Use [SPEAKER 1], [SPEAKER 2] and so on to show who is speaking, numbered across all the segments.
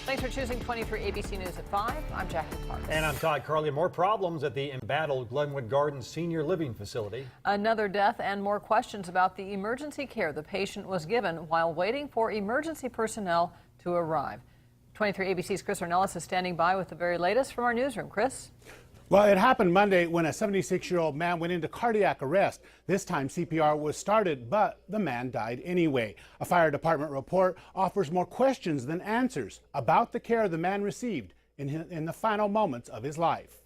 [SPEAKER 1] Thanks for choosing 23 ABC News at 5. I'm Jackie Parks.
[SPEAKER 2] And I'm Todd Carly. More problems at the embattled Glenwood Gardens Senior Living Facility.
[SPEAKER 1] Another death and more questions about the emergency care the patient was given while waiting for emergency personnel to arrive. 23 ABC's Chris Ornelas is standing by with the very latest from our newsroom. Chris?
[SPEAKER 3] Well, it happened Monday when a 76-year-old man went into cardiac arrest. This time CPR was started, but the man died anyway. A fire department report offers more questions than answers about the care the man received in the final moments of his life.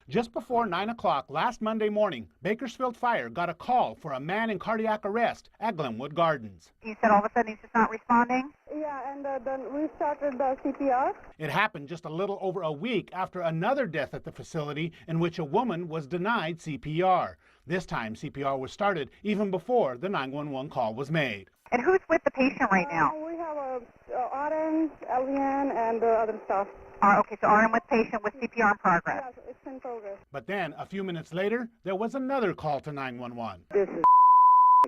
[SPEAKER 3] Just before 9 o'clock last Monday morning, Bakersfield Fire got a call for a man in cardiac arrest at Glenwood Gardens.
[SPEAKER 4] You said all of a sudden he's just not responding?
[SPEAKER 5] Yeah, and then we started the CPR.
[SPEAKER 3] It happened just a little over a week after another death at the facility in which a woman was denied CPR. This time, CPR was started even before the 911 call was made.
[SPEAKER 4] And who's with the patient right now?
[SPEAKER 5] We have RN, LVN, and other stuff.
[SPEAKER 4] Okay, so RN with patient with CPR in progress.
[SPEAKER 5] Yes, it's in progress.
[SPEAKER 3] But then, a few minutes later, there was another call to 911.
[SPEAKER 6] This is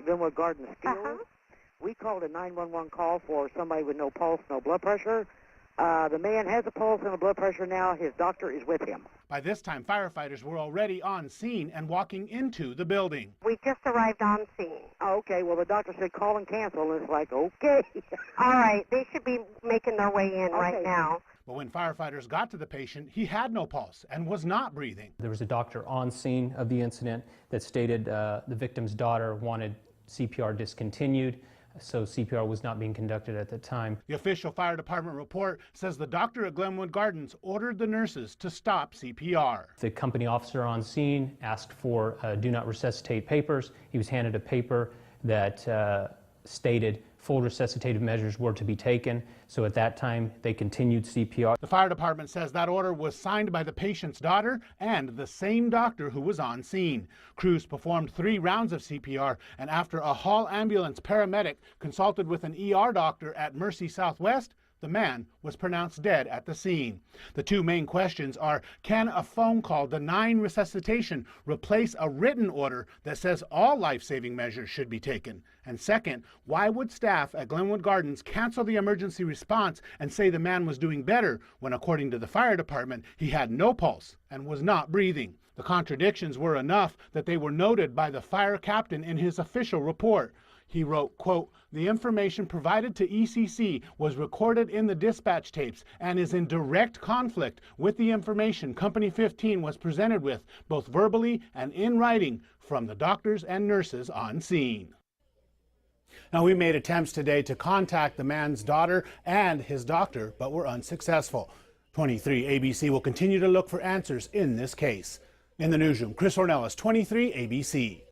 [SPEAKER 6] Glenwood Gardens Field. We called a 911 call for somebody with no pulse, no blood pressure. The man has a pulse and a blood pressure now. His doctor is with him.
[SPEAKER 3] By this time, firefighters were already on scene and walking into the building.
[SPEAKER 4] We just arrived on scene.
[SPEAKER 6] Oh, okay, well, the doctor said call and cancel, and it's like, okay.
[SPEAKER 4] All right, they should be making their way in right now.
[SPEAKER 3] But when firefighters got to the patient, he had no pulse and was not breathing.
[SPEAKER 7] There was a doctor on scene of the incident that stated the victim's daughter wanted CPR discontinued, so CPR was not being conducted at the time.
[SPEAKER 3] The official fire department report says the doctor at Glenwood Gardens ordered the nurses to stop CPR.
[SPEAKER 7] The company officer on scene asked for do not resuscitate papers. He was handed a paper that stated full resuscitative measures were to be taken. So at that time, they continued CPR.
[SPEAKER 3] The fire department says that order was signed by the patient's daughter and the same doctor who was on scene. Crews performed 3 rounds of CPR, and after a Hall ambulance paramedic consulted with an ER doctor at Mercy Southwest, the man was pronounced dead at the scene. The 2 main questions are, can a phone call denying resuscitation replace a written order that says all life-saving measures should be taken? And second, why would staff at Glenwood Gardens cancel the emergency response and say the man was doing better when, according to the fire department, he had no pulse and was not breathing? The contradictions were enough that they were noted by the fire captain in his official report. He wrote, quote, the information provided to ECC was recorded in the dispatch tapes and is in direct conflict with the information Company 15 was presented with, both verbally and in writing, from the doctors and nurses on scene. Now, we made attempts today to contact the man's daughter and his doctor, but were unsuccessful. 23 ABC will continue to look for answers in this case. In the newsroom, Chris Ornelas, 23 ABC.